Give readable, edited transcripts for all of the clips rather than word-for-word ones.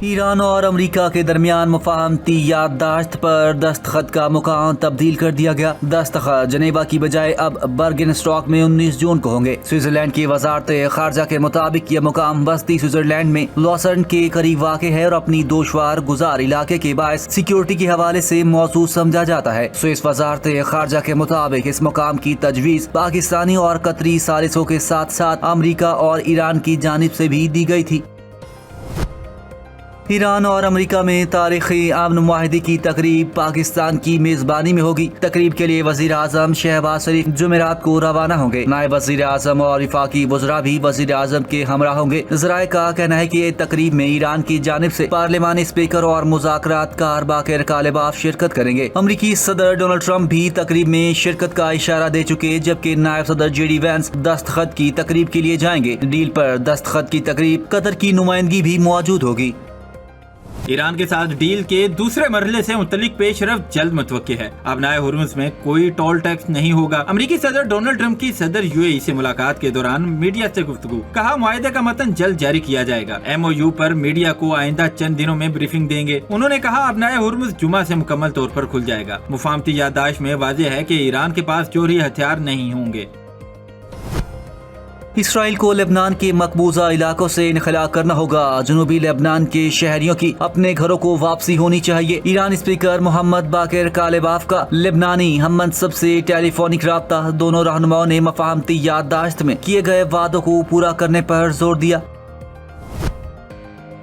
ایران اور امریکہ کے درمیان مفاہمتی یادداشت پر دستخط کا مقام تبدیل کر دیا گیا۔ دستخط جنیوا کی بجائے اب برگن اسٹاک میں 19 جون کو ہوں گے۔ سوئٹزرلینڈ کی وزارت خارجہ کے مطابق یہ مقام وسطی سوئٹزرلینڈ میں لوسرن کے قریب واقع ہے اور اپنی دشوار گزار علاقے کے باعث سیکیورٹی کے حوالے سے موزوں سمجھا جاتا ہے۔ سوئس وزارت خارجہ کے مطابق اس مقام کی تجویز پاکستانی اور قطری ثالثوں کے ساتھ ساتھ امریکہ اور ایران کی جانب سے بھی دی گئی تھی۔ ایران اور امریکہ میں تاریخی امن معاہدے کی تقریب پاکستان کی میزبانی میں ہوگی۔ تقریب کے لیے وزیر اعظم شہباز شریف جمعرات کو روانہ ہوں گے۔ نائب وزیر اعظم اور وفاقی وزراء بھی وزیر اعظم کے ہمراہ ہوں گے۔ ذرائع کا کہنا ہے کہ یہ تقریب میں ایران کی جانب سے پارلیمانی اسپیکر اور مذاکرات کار باقر کالباف شرکت کریں گے۔ امریکی صدر ڈونلڈ ٹرمپ بھی تقریب میں شرکت کا اشارہ دے چکے، جبکہ نائب صدر جے ڈی وینس دستخط کی تقریب کے لیے جائیں گے۔ ڈیل پر دستخط کی تقریب قطر کی نمائندگی بھی موجود ہوگی۔ ایران کے ساتھ ڈیل کے دوسرے مرحلے سے متعلق پیش رفت جلد متوقع ہے۔ آبنائے ہرمز میں کوئی ٹول ٹیکس نہیں ہوگا۔ امریکی صدر ڈونلڈ ٹرمپ کی صدر یو اے ای سے ملاقات کے دوران میڈیا سے گفتگو، کہا معاہدے کا متن جلد جاری کیا جائے گا۔ ایم او یو پر میڈیا کو آئندہ چند دنوں میں بریفنگ دیں گے۔ انہوں نے کہا آبنائے ہرمز جمعہ سے مکمل طور پر کھل جائے گا۔ مفاہمتی یادداشت میں واضح ہے کہ ایران کے پاس جوہری ہتھیار نہیں ہوں گے۔ اسرائیل کو لبنان کے مقبوضہ علاقوں سے انخلا کرنا ہوگا۔ جنوبی لبنان کے شہریوں کی اپنے گھروں کو واپسی ہونی چاہیے۔ ایرانی اسپیکر محمد باقر کالباف کا لبنانی ہم منصب سے ٹیلی فونک رابطہ۔ دونوں رہنماؤں نے مفاہمتی یادداشت میں کیے گئے وعدوں کو پورا کرنے پر زور دیا۔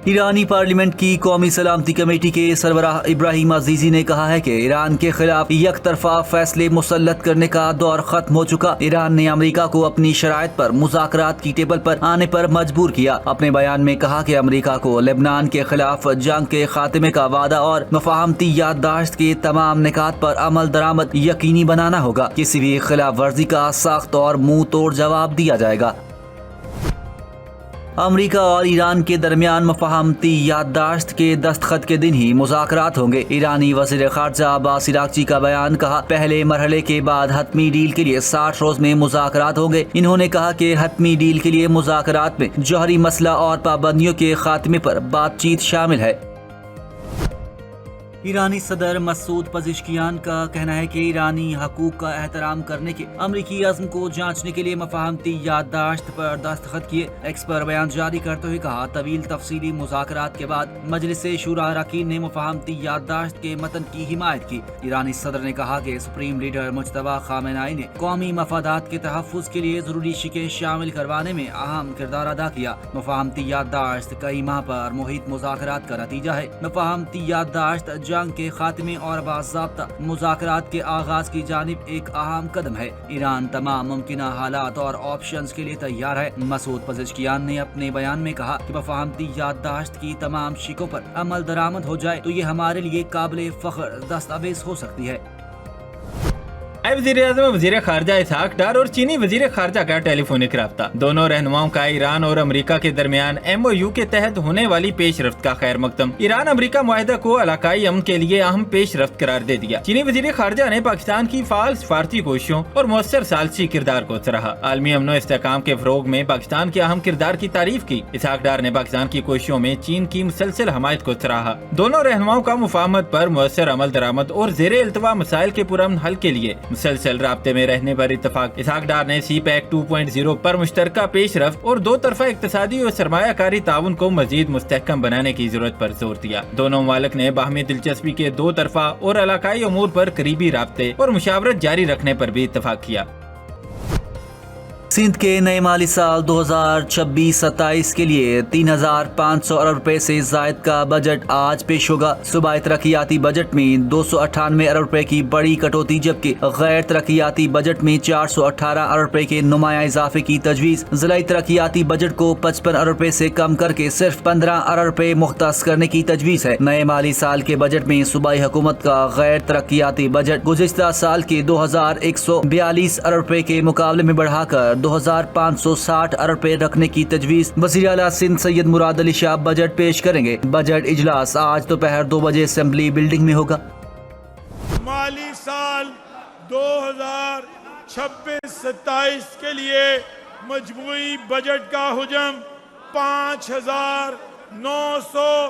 ایرانی پارلیمنٹ کی قومی سلامتی کمیٹی کے سربراہ ابراہیم عزیزی نے کہا ہے کہ ایران کے خلاف یک طرفہ فیصلے مسلط کرنے کا دور ختم ہو چکا۔ ایران نے امریکہ کو اپنی شرائط پر مذاکرات کی ٹیبل پر آنے پر مجبور کیا۔ اپنے بیان میں کہا کہ امریکہ کو لبنان کے خلاف جنگ کے خاتمے کا وعدہ اور مفاہمتی یادداشت کے تمام نکات پر عمل درآمد یقینی بنانا ہوگا۔ کسی بھی خلاف ورزی کا سخت اور منہ توڑ جواب دیا جائے گا۔ امریکہ اور ایران کے درمیان مفاہمتی یادداشت کے دستخط کے دن ہی مذاکرات ہوں گے۔ ایرانی وزیر خارجہ عباس عراقچی کا بیان، کہا پہلے مرحلے کے بعد حتمی ڈیل کے لیے 60 روز میں مذاکرات ہوں گے۔ انہوں نے کہا کہ حتمی ڈیل کے لیے مذاکرات میں جوہری مسئلہ اور پابندیوں کے خاتمے پر بات چیت شامل ہے۔ ایرانی صدر مسعود پزشکیان کا کہنا ہے کہ ایرانی حقوق کا احترام کرنے کے امریکی عزم کو جانچنے کے لیے مفاہمتی یادداشت پر دستخط کیے۔ ایکس پر بیان جاری کرتے ہوئے کہا طویل تفصیلی مذاکرات کے بعد مجلس شورا اراکین نے مفاہمتی یادداشت کے متن کی حمایت کی۔ ایرانی صدر نے کہا کہ سپریم لیڈر مجتبی خامنہ ای نے قومی مفادات کے تحفظ کے لیے ضروری شقیں شامل کروانے میں اہم کردار ادا کیا۔ مفاہمتی یادداشت کئی ماہ پر محیط مذاکرات کا نتیجہ ہے۔ مفاہمتی یادداشت جنگ کے خاتمے اور باضابطہ مذاکرات کے آغاز کی جانب ایک اہم قدم ہے۔ ایران تمام ممکنہ حالات اور آپشنز کے لیے تیار ہے۔ مسعود پزشکیان نے اپنے بیان میں کہا کہ مفاہمتی یادداشت کی تمام شقوں پر عمل درآمد ہو جائے تو یہ ہمارے لیے قابل فخر دستاویز ہو سکتی ہے۔ وزیر اعظم وزیر خارجہ اسحاق ڈار اور چینی وزیر خارجہ کا ٹیلی فونک رابطہ۔ دونوں رہنماؤں کا ایران اور امریکہ کے درمیان ایم او یو کے تحت ہونے والی پیش رفت کا خیر مقدم۔ ایران امریکہ معاہدہ کو علاقائی امن کے لیے اہم پیش رفت قرار دے دیا۔ چینی وزیر خارجہ نے پاکستان کی فعال سفارتی کوششوں اور مؤثر ثالثی کردار کو سراہا۔ عالمی امن و استحکام کے فروغ میں پاکستان کے اہم کردار کی تعریف کی۔ اسحاق ڈار نے پاکستان کی کوششوں میں چین کی مسلسل حمایت کو سراہا۔ دونوں رہنماؤں کا مفاہمت پر مؤثر عمل درآمد اور زیر التوا مسائل کے پرامن حل کے لیے مسلسل رابطے میں رہنے پر اتفاق۔ اسحاق ڈار نے سی پیک 2.0 پر مشترکہ پیش رفت اور دو طرفہ اقتصادی اور سرمایہ کاری تعاون کو مزید مستحکم بنانے کی ضرورت پر زور دیا۔ دونوں ممالک نے باہمی دلچسپی کے دو طرفہ اور علاقائی امور پر قریبی رابطے اور مشاورت جاری رکھنے پر بھی اتفاق کیا۔ سندھ کے نئے مالی سال 2026-27 کے لیے 3,500 ارب روپے سے زائد کا بجٹ آج پیش ہوگا۔ صوبائی ترقیاتی بجٹ میں 298 ارب روپے کی بڑی کٹوتی، جبکہ غیر ترقیاتی بجٹ میں 418 ارب روپے کے نمایاں اضافے کی تجویز۔ ضلعی ترقیاتی بجٹ کو 55 ارب روپے سے کم کر کے صرف 15 ارب روپے مختص کرنے کی تجویز ہے۔ نئے مالی سال کے بجٹ میں صوبائی حکومت کا غیر ترقیاتی بجٹ گزشتہ سال کے 2,142 ارب روپے کے مقابلے میں بڑھا کر 2,560 ارب روپے رکھنے کی تجویز۔ وزیر اعلیٰ سندھ سید مراد علی شاہ بجٹ پیش کریں گے۔ بجٹ اجلاس آج دوپہر 2 بجے اسمبلی بلڈنگ میں ہوگا۔ مالی سال 2026-27 کے لیے مجموعی بجٹ کا حجم 5,900